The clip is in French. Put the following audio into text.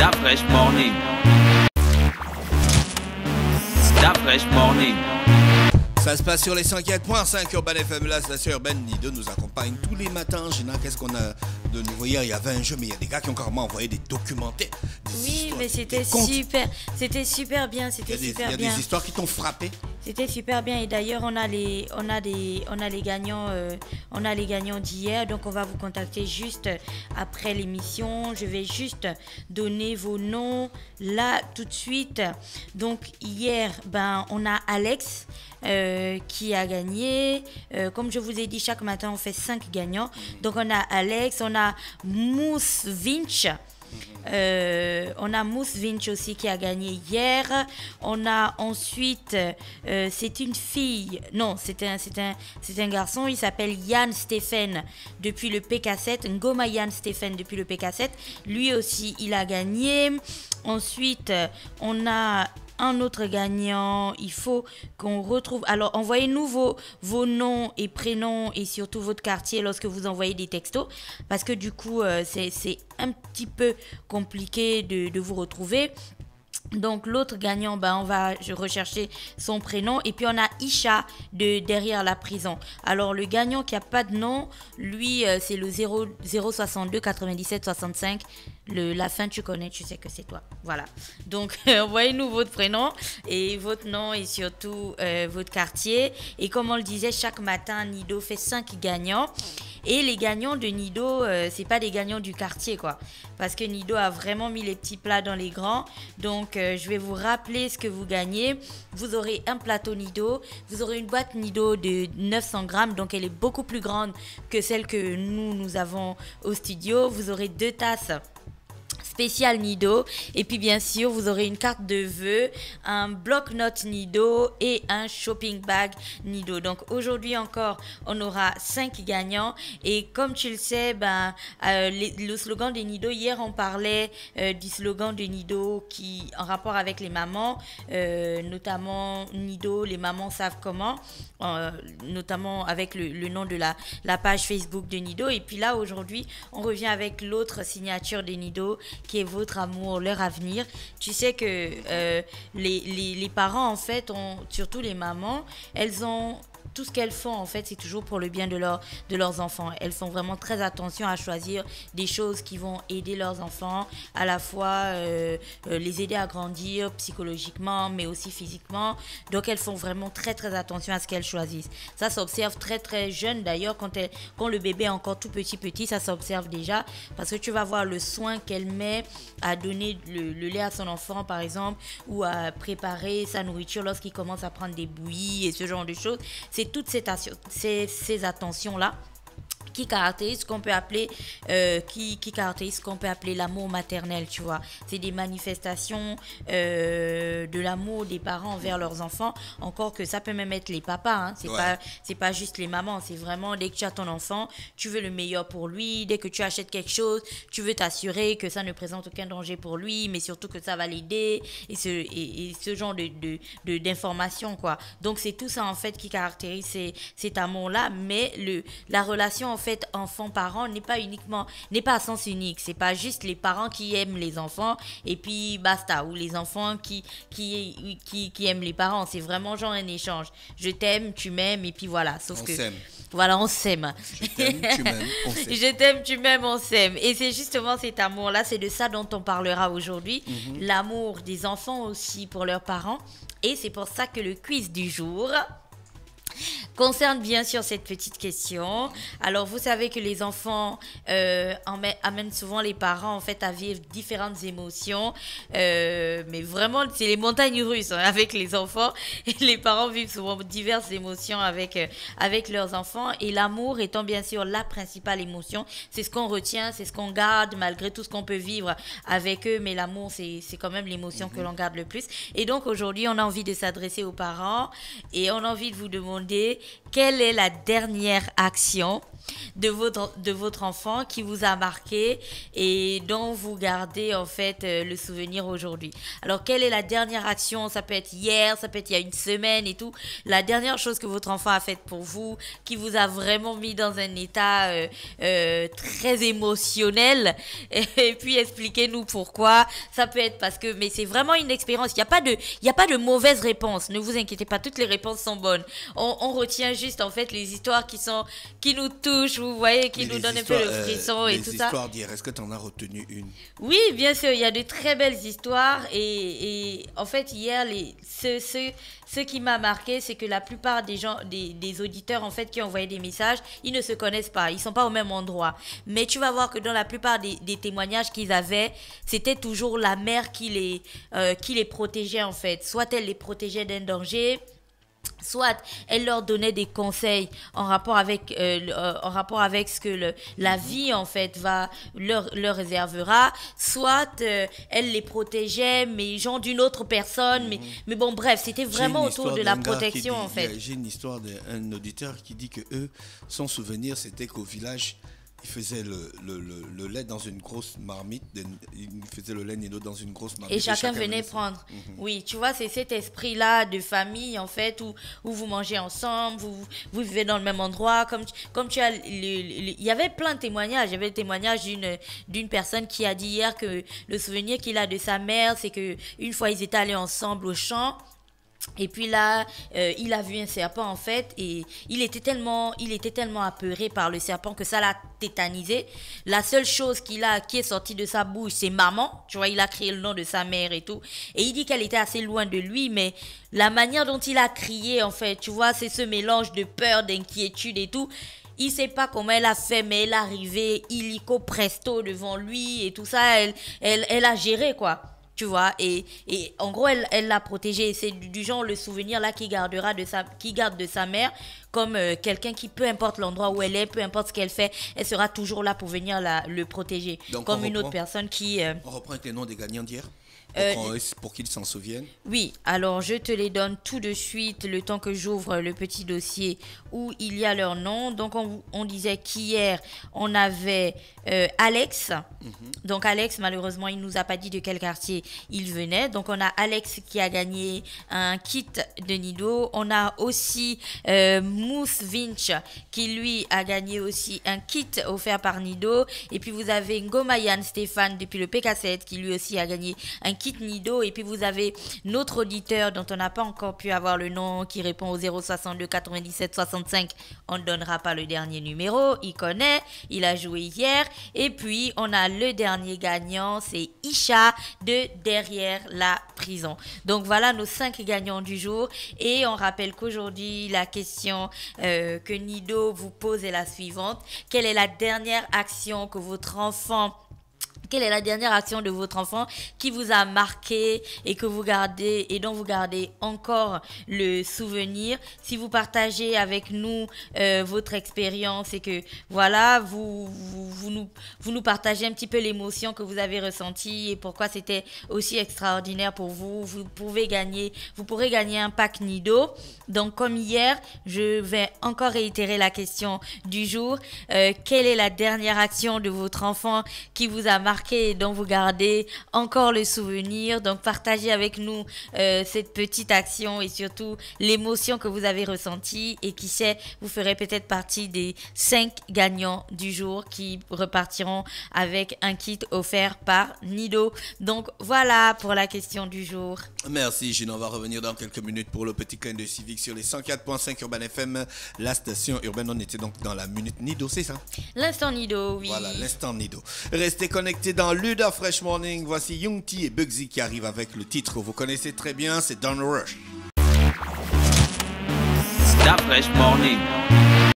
That fresh morning. That fresh morning. Ça se passe sur les 104.5 Urban FM, la station urbaine Nido nous accompagne tous les matins. Gina, qu'est-ce qu'on a de nouveau hier? Il y avait un jeu, mais il y a des gars qui ont carrément envoyé des documentaires. Oui, mais c'était super bien, Il y a des histoires qui t'ont frappé. C'était super bien et d'ailleurs on a les gagnants d'hier, donc on va vous contacter juste après l'émission. Je vais juste donner vos noms là tout de suite. Donc hier on a Alex qui a gagné. Comme je vous ai dit, chaque matin on fait 5 gagnants. Donc on a Alex, on a Mousse Vinch. On a Mousse Vinch aussi qui a gagné hier. On a ensuite, c'est une fille, non, c'est un garçon, il s'appelle Yann Stéphane depuis le PK7, Ngoma Yann Stéphane depuis le PK7. Lui aussi, il a gagné. Ensuite, on a un autre gagnant. Il faut qu'on retrouve. Alors, envoyez-nous vos noms et prénoms et surtout votre quartier lorsque vous envoyez des textos. Parce que du coup, c'est un petit peu compliqué de vous retrouver. Donc l'autre gagnant, on va rechercher son prénom. Et puis on a Isha de derrière la prison. Alors le gagnant qui n'a pas de nom, lui c'est le 062 97 65. La fin tu connais, tu sais que c'est toi. Voilà. Donc envoyez-nous votre prénom et votre nom et surtout votre quartier. Et comme on le disait, chaque matin Nido fait 5 gagnants. Et les gagnants de Nido, c'est pas des gagnants du quartier quoi. Parce que Nido a vraiment mis les petits plats dans les grands. Donc je vais vous rappeler ce que vous gagnez. Vous aurez un plateau Nido. Vous aurez une boîte Nido de 900 grammes. Donc elle est beaucoup plus grande que celle que nous avons au studio. Vous aurez 2 tasses spécial Nido et puis bien sûr vous aurez une carte de vœux, un bloc-notes Nido et un shopping bag Nido. Donc aujourd'hui encore on aura 5 gagnants et comme tu le sais le slogan des Nido, hier on parlait du slogan de Nido qui en rapport avec les mamans, notamment Nido les mamans savent comment, notamment avec le nom de la page Facebook de Nido. Et puis là aujourd'hui on revient avec l'autre signature de Nido qui est votre amour, leur avenir. Tu sais que les parents en fait surtout les mamans, elles ont tout ce qu'elles font en fait c'est toujours pour le bien de leurs enfants. Elles font vraiment très attention à choisir des choses qui vont aider leurs enfants, à la fois les aider à grandir psychologiquement mais aussi physiquement. Donc elles font vraiment très très attention à ce qu'elles choisissent. Ça s'observe très très jeune d'ailleurs, quand le bébé est encore tout petit, ça s'observe déjà parce que tu vas voir le soin qu'elle met à donner le lait à son enfant par exemple, ou à préparer sa nourriture lorsqu'il commence à prendre des bouillies et ce genre de choses. C'est toutes ces attentions-là qui caractérise ce qu'on peut appeler l'amour maternel, tu vois. C'est des manifestations de l'amour des parents envers leurs enfants, encore que ça peut même être les papas, hein. C'est pas juste les mamans, c'est vraiment dès que tu as ton enfant, tu veux le meilleur pour lui, dès que tu achètes quelque chose, tu veux t'assurer que ça ne présente aucun danger pour lui, mais surtout que ça va l'aider et ce genre d'informations quoi. Donc c'est tout ça en fait qui caractérise cet amour-là, mais la relation en fait enfant-parent n'est pas à sens unique. C'est pas juste les parents qui aiment les enfants et puis basta, ou les enfants qui aiment les parents. C'est vraiment genre un échange. Je t'aime, tu m'aimes et puis voilà. Voilà, on s'aime. Je t'aime, tu m'aimes, on s'aime. Je t'aime, tu m'aimes, on s'aime. Et c'est justement cet amour-là, c'est de ça dont on parlera aujourd'hui. L'amour des enfants aussi pour leurs parents. Et c'est pour ça que le quiz du jour concerne bien sûr cette petite question. Alors vous savez que les enfants amènent souvent les parents en fait à vivre différentes émotions, mais vraiment c'est les montagnes russes avec les enfants, et les parents vivent souvent diverses émotions avec leurs enfants, et l'amour étant bien sûr la principale émotion. C'est ce qu'on retient, c'est ce qu'on garde malgré tout ce qu'on peut vivre avec eux, mais l'amour c'est quand même l'émotion que l'on garde le plus. Et donc aujourd'hui on a envie de s'adresser aux parents et on a envie de vous demander quelle est la dernière action de votre enfant qui vous a marqué et dont vous gardez en fait le souvenir aujourd'hui. Alors, quelle est la dernière action? Ça peut être hier, ça peut être il y a une semaine et tout. La dernière chose que votre enfant a faite pour vous, qui vous a vraiment mis dans un état très émotionnel. Et puis, expliquez-nous pourquoi. Ça peut être parce que, mais c'est vraiment une expérience. Il n'y a pas de mauvaise réponse. Ne vous inquiétez pas, toutes les réponses sont bonnes. On retient juste en fait les histoires qui nous touchent, vous voyez, qui nous donnent un peu le frisson et tout ça. Les histoires d'hier, est-ce que tu en as retenu une? Oui, bien sûr, il y a de très belles histoires et en fait hier, ce qui m'a marqué, c'est que la plupart des gens, des auditeurs en fait qui ont envoyé des messages, ils ne se connaissent pas, ils sont pas au même endroit. Mais tu vas voir que dans la plupart des témoignages qu'ils avaient, c'était toujours la mère qui les protégeait en fait. Soit elle les protégeait d'un danger, soit elle leur donnait des conseils en rapport avec ce que la vie en fait leur réservera, soit elle les protégeait mais genre d'une autre personne, mais bon bref, c'était vraiment autour de la protection en fait. J'ai une histoire d'un auditeur qui dit que son souvenir c'était qu'au village il faisait le lait dans une grosse marmite, il faisait le lait Nido dans une grosse marmite. Et chacun venait prendre. Oui, tu vois, c'est cet esprit-là de famille, en fait, où vous mangez ensemble, vous vivez dans le même endroit. Comme tu as... Il y avait plein de témoignages. Il y avait le témoignage d'une personne qui a dit hier que le souvenir qu'il a de sa mère, c'est qu'une fois, ils étaient allés ensemble au champ. Et puis là, il a vu un serpent en fait et il était tellement apeuré par le serpent que ça l'a tétanisé. La seule chose qui est sortie de sa bouche, c'est maman. Tu vois, il a crié le nom de sa mère et tout. Et il dit qu'elle était assez loin de lui, mais la manière dont il a crié en fait, tu vois, c'est ce mélange de peur, d'inquiétude et tout. Il sait pas comment elle a fait, mais elle est arrivée illico presto devant lui et tout ça. Elle a géré quoi. Tu vois, et en gros, elle l'a protégée. C'est du genre le souvenir là qui garde de sa mère comme quelqu'un qui, peu importe l'endroit où elle est, peu importe ce qu'elle fait, elle sera toujours là pour venir le protéger. Donc, comme une autre personne qui... On reprend avec les noms des gagnants d'hier pour qu'ils s'en souviennent. Oui, alors je te les donne tout de suite, le temps que j'ouvre le petit dossier où il y a leur nom. Donc on disait qu'hier, on avait Alex. Donc Alex, malheureusement, il ne nous a pas dit de quel quartier il venait. Donc on a Alex qui a gagné un kit de Nido. On a aussi Mousse Vinch qui lui a gagné aussi un kit offert par Nido. Et puis vous avez Ngomayan Stéphane depuis le PK7 qui lui aussi a gagné un kit Nido. Et puis vous avez notre auditeur dont on n'a pas encore pu avoir le nom qui répond au 062 97 65. On ne donnera pas le dernier numéro, il connaît, il a joué hier. Et puis on a le dernier gagnant, c'est Isha de Derrière la prison. Donc voilà nos 5 gagnants du jour. Et on rappelle qu'aujourd'hui la question que Nido vous pose est la suivante: quelle est la dernière action que votre enfant... Quelle est la dernière action de votre enfant qui vous a marqué et que vous gardez et dont vous gardez encore le souvenir? Si vous partagez avec nous votre expérience et que voilà, vous nous partagez un petit peu l'émotion que vous avez ressentie et pourquoi c'était aussi extraordinaire pour vous, vous pourrez gagner un pack Nido. Donc comme hier, je vais encore réitérer la question du jour. Quelle est la dernière action de votre enfant qui vous a marqué et dont vous gardez encore le souvenir? Donc partagez avec nous cette petite action et surtout l'émotion que vous avez ressentie, et qui sait, vous ferez peut-être partie des 5 gagnants du jour qui repartiront avec un kit offert par Nido. Donc voilà pour la question du jour. Merci Gino, on va revenir dans quelques minutes pour le petit clin de civique sur les 104.5 Urban FM, la station urbaine. On était donc dans la minute Nido, c'est ça? L'instant Nido, oui. Voilà, l'instant Nido. Restez connectés dans Luda Fresh Morning. Voici Young T et Bugsy qui arrivent avec le titre. Vous connaissez très bien, c'est Don't Rush. Stop Fresh Morning.